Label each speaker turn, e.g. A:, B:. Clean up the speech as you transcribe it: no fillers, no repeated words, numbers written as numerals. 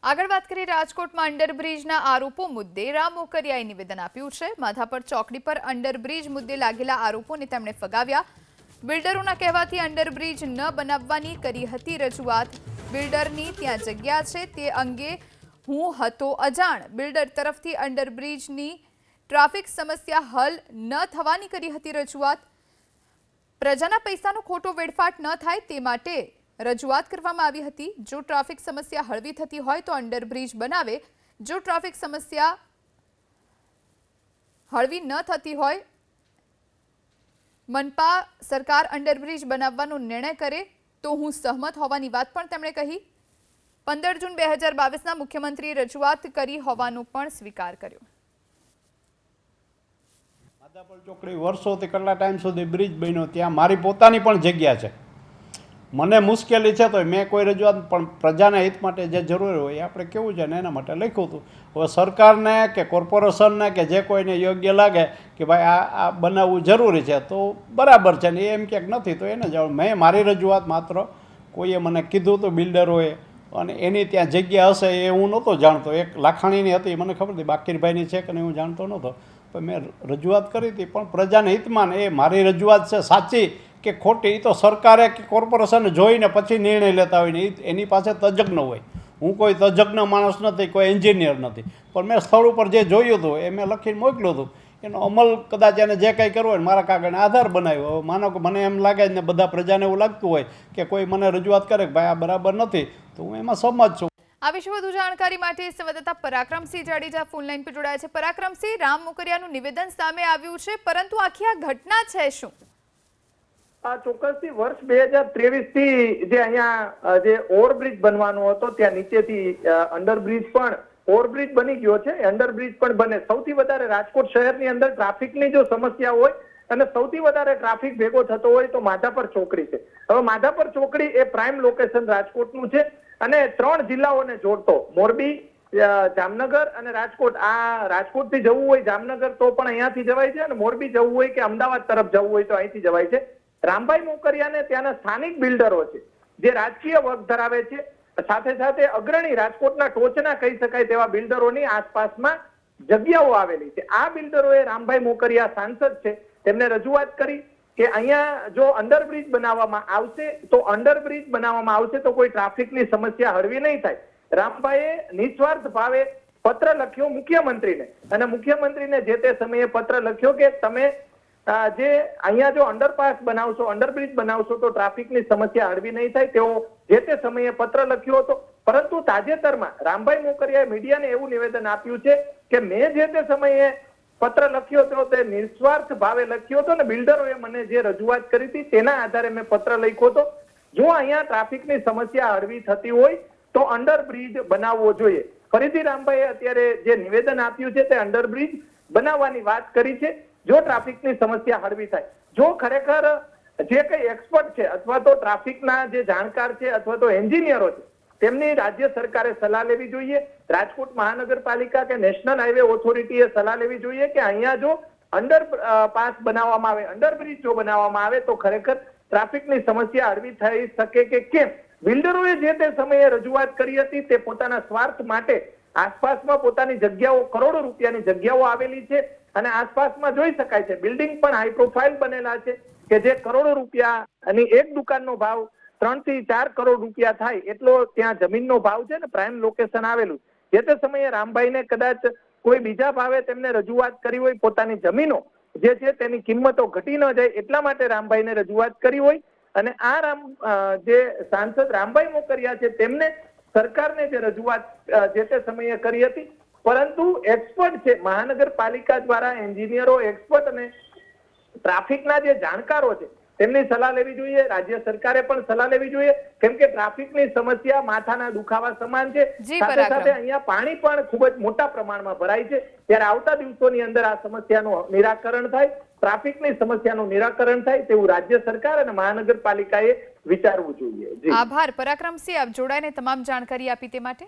A: આગળ વાત કરીએ રાજકોટમાં અંડરબ્રિજના આરોપો મુદ્દે રામ મોકરિયાએ નિવેદન આપ્યું છે। માધાપર ચોકડી પર અંડરબ્રિજ મુદ્દે લાગેલા આરોપોને તેમણે ફગાવ્યા। બિલ્ડરોના કહેવાથી અંડરબ્રિજ ન બનાવવાની કરી હતી રજૂઆત। બિલ્ડરની ત્યાં જગ્યા છે તે અંગે હું હતો અજાણ। બિલ્ડર તરફથી અંડરબ્રિજની ટ્રાફિક સમસ્યા હલ ન થવાની કરી હતી રજૂઆત। પ્રજાના પૈસાનો ખોટો વેડફાટ ન થાય તે માટે રજૂઆત કરવામાં આવી હતી। જો ટ્રાફિક સમસ્યા હળવી થતી હોય તો અંડરબ્રિજ બનાવે। જો ટ્રાફિક સમસ્યા હળવી ન થતી હોય મનપા સરકાર અંડરબ્રિજ બનાવવાનો નિર્ણય કરે તો હું સહમત હોવાની વાત પણ તેમણે કહી। 15 જૂન 2022ના મુખ્યમંત્રીએ રજૂઆત કરી હોવાનો પણ સ્વીકાર કર્યો।
B: માધાપર ચોકડી વર્ષોથી કેટલા ટાઈમ સુધી બ્રિજ બન્યો, ત્યાં મારી પોતાની પણ જગ્યા છે। મને મુશ્કેલી છે તો મેં કોઈ રજૂઆત પણ પ્રજાના હિત માટે જે જરૂરી હોય એ આપણે કેવું છે ને એના માટે લખ્યું હતું। હવે સરકારને કે કોર્પોરેશનને કે જે કોઈને યોગ્ય લાગે કે ભાઈ આ બનાવવું જરૂરી છે તો બરાબર છે ને એમ ક્યાંક નથી તો એને જ મેં મારી રજૂઆત માત્ર કોઈએ મને કીધું હતું બિલ્ડરોએ અને એની ત્યાં જગ્યા હશે એ હું નહોતો જાણતો। એક લાખાણીની હતી મને ખબર હતી, બાકીરભાઈની છે કે નહીં હું જાણતો નહોતો, પણ મેં રજૂઆત કરી હતી। પણ પ્રજાના હિતમાં એ મારી રજૂઆત છે સાચી કે ખોટી તો સરકારે કે કોર્પોરેશને જોઈને પછી નિર્ણય લેતા હોય ને એની પાસે તજજ્ઞ હોય। હું કોઈ તજજ્ઞ માણસ નથી, કોઈ એન્જિનિયર નથી, પણ મેં સ્થળ ઉપર જે જોયું હતું એ મેં લખીને મોકલ્યું હતું। એનો અમલ કદાચ એને જે કંઈ કરવો હોય મારા કાગળને આધાર બનાવ્યો। હવે માનો કે મને એમ લાગે ને બધા પ્રજાને એવું લાગતું હોય કે કોઈ મને રજૂઆત કરે કે ભાઈ આ બરાબર નથી તો હું એમાં સહમત છું।
A: આ વિશે વધુ જાણકારી માટે સંવાદદાતા પરાક્રમસિંહ જાડેજા ફોન લાઈન પર જોડાયા છે। પરાક્રમસિંહ, રામ મોકરિયાનું નિવેદન સામે આવ્યું છે, પરંતુ આખી આ ઘટના છે શું?
C: ચોક્કસથી વર્ષ 2023 થી જે અહીંયા જે ઓવરબ્રિજ બનવાનો હતો ત્યાં નીચેથી અંડરબ્રિજ પણ ઓવરબ્રિજ બની ગયો છે, અંડરબ્રિજ પણ બને। સૌથી વધારે રાજકોટ શહેરની અંદર ટ્રાફિકની જો સમસ્યા હોય અને સૌથી વધારે ટ્રાફિક ભેગો થતો હોય તો માધાપર ચોકડી છે। હવે માધાપર ચોકડી એ પ્રાઇમ લોકેશન રાજકોટનું છે અને 3 જિલ્લાઓને જોડતો મોરબી, જામનગર અને રાજકોટ। આ રાજકોટથી જવું હોય જામનગર તો પણ અહીંયાથી જવાય છે અને મોરબી જવું હોય કે અમદાવાદ તરફ જવું હોય તો અહીંથી જવાય છે। રામભાઈ મોકરિયાને ત્યાંના સ્થાનિક બિલ્ડરો છે જે રાજકીય વર્ગ ધરાવે છે, સાથે સાથે અગ્રણી રાજકોટના ટોચના કહી શકાય તેવા બિલ્ડરોની આસપાસમાં જગ્યાઓ આવેલી છે। આ બિલ્ડરોએ રામભાઈ મોકરિયા સાંસદ છે તેમને રજૂઆત કરી કે અહીંયા જો અંડરબ્રિજ બનાવવામાં આવશે તો અંડરબ્રિજ બનાવવામાં આવશે તો કોઈ ટ્રાફિકની સમસ્યા હળવી નહીં થાય। રામભાઈએ નિસ્વાર્થ ભાવે પત્ર લખ્યો મુખ્યમંત્રીને અને મુખ્યમંત્રીને જે તે સમયે પત્ર લખ્યો કે તમે જે અહીંયા જો અંડરપાસ બનાવશો, અંડરબ્રિજ બનાવશો તો ટ્રાફિકની સમસ્યા હળવી નહીં થાય તેવો જે તે સમયે પત્ર લખ્યો હતો। પરંતુ તાજેતરમાં રામભાઈ મોકરિયાએ મીડિયાને એવું નિવેદન આપ્યું છે કે મેં જે તે સમયે પત્ર લખ્યો હતો તે નિસ્વાર્થ ભાવે લખ્યો હતો ને બિલ્ડરોએ મને જે રજૂઆત કરી હતી તેના આધારે મેં પત્ર લખ્યો હતો। જો અહીંયા ટ્રાફિકની સમસ્યા હળવી થતી હોય તો અંડરબ્રિજ બનાવવો જોઈએ। ફરીથી રામભાઈએ અત્યારે જે નિવેદન આપ્યું છે તે અંડરબ્રિજ બનાવવાની વાત કરી છે જો ટ્રાફિકની સમસ્યા હળવી થાય। જો ખરેખર જે કઈ એક્સપર્ટ છે અથવા તો ટ્રાફિકના જે જાણકાર છે અથવા તો એન્જિનિયરો છે તેમની રાજ્ય સરકારે સલાહ લેવી જોઈએ। રાજકોટ મહાનગરપાલિકા કે નેશનલ હાઈવે ઓથોરિટીએ સલાહ લેવી જોઈએ કે અહીંયા જો અંડરપાસ બનાવવામાં આવે, અંડરબ્રિજ જો બનાવવામાં આવે તો ખરેખર ટ્રાફિકની સમસ્યા હળવી થઈ શકે કે કેમ। બિલ્ડરોએ જે તે સમયે રજૂઆત કરી હતી તે પોતાના સ્વાર્થ માટે આસપાસમાં પોતાની જગ્યાઓ, કરોડો રૂપિયાની જગ્યાઓ આવેલી છે અને આસપાસમાં જોઈ શકાય છે બિલ્ડિંગ પણ હાઈ પ્રોફાઇલ બનેલા છે કે જે કરોડો રૂપિયાની એક દુકાનનો ભાવ 3 થી 4 કરોડ રૂપિયા થાય એટલો ત્યાં જમીનનો ભાવ છે ને પ્રાઇમ લોકેશન આવેલું। જે તે સમયે રામભાઈને કદાચ કોઈ બીજા ભાવે તેમને રજૂઆત કરી હોય, પોતાની જમીનો જે છે તેની કિંમતો ઘટી ન જાય એટલા માટે રામભાઈને રજૂઆત કરી હોય અને આ જે સાંસદ રામભાઈ મોકરિયા છે તેમને સરકારને જે રજૂઆત જે તે સમયે કરી હતી, પરંતુ એક્સપર્ટ છે મહાનગરપાલિકા દ્વારા એન્જિનિયરો, એક્સપર્ટ અને ટ્રાફિકના જે જાણકારો છે તેમની સલાહ લેવી જોઈએ। રાજ્ય સરકારે પણ સલાહ લેવી જોઈએ કેમ કે ટ્રાફિકની સમસ્યા માથાના દુખાવા સમાન છે। સાથે સાથે અહીંયા પાણી પણ ખૂબ જ મોટા પ્રમાણમાં ભરાય છે ત્યારે આવતા દિવસોની અંદર આ સમસ્યાનું નિરાકરણ થાય, ટ્રાફિકની સમસ્યાનું નિરાકરણ થાય તેવું રાજ્ય સરકાર અને મહાનગરપાલિકાએ વિચારવું જોઈએ।
A: આભાર પરાક્રમસિંહ, આપ જોડાઈને તમામ જાણકારી આપી તે માટે।